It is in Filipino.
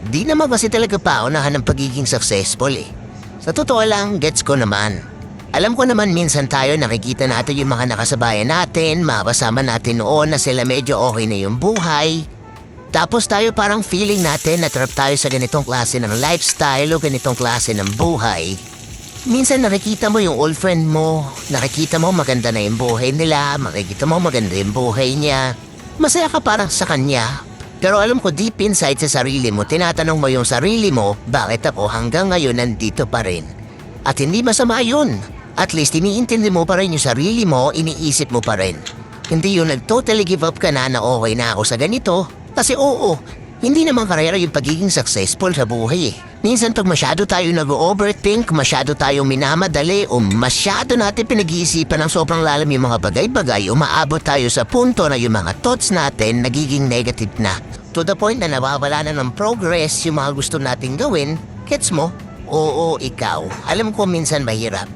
Di naman kasi talaga paunahan ng pagiging successful eh. Sa totoo lang, gets ko naman. Alam ko naman minsan tayo nakikita natin yung mga nakasabayan natin, makakasama natin noon na sila medyo okay na yung buhay. Tapos tayo parang feeling natin na trap tayo sa ganitong klase ng lifestyle o ganitong klase ng buhay. Minsan nakikita mo yung old friend mo, nakikita mo maganda na yung buhay nila, makikita mo maganda yung buhay niya. Masaya ka parang sa kanya. Pero alam ko deep inside sa sarili mo, tinatanong mo yung sarili mo, bakit ako hanggang ngayon nandito pa rin? At hindi masama yun. At least iniintindi mo pa rin yung sarili mo, iniisip mo pa rin. Hindi yun nag-totally give up ka na okay na ako sa ganito. Kasi oo, hindi naman karera yung pagiging successful sa buhay eh. Minsan pag masyado tayo nag-overthink, masyado tayong minamadali o masyado natin pinag-iisipan ng sobrang lalim yung mga bagay-bagay, umaabot tayo sa punto na yung mga thoughts natin nagiging negative na. To the point na nawawala na ng progress yung mga gusto nating gawin, gets mo? Oo, ikaw. Alam ko minsan mahirap.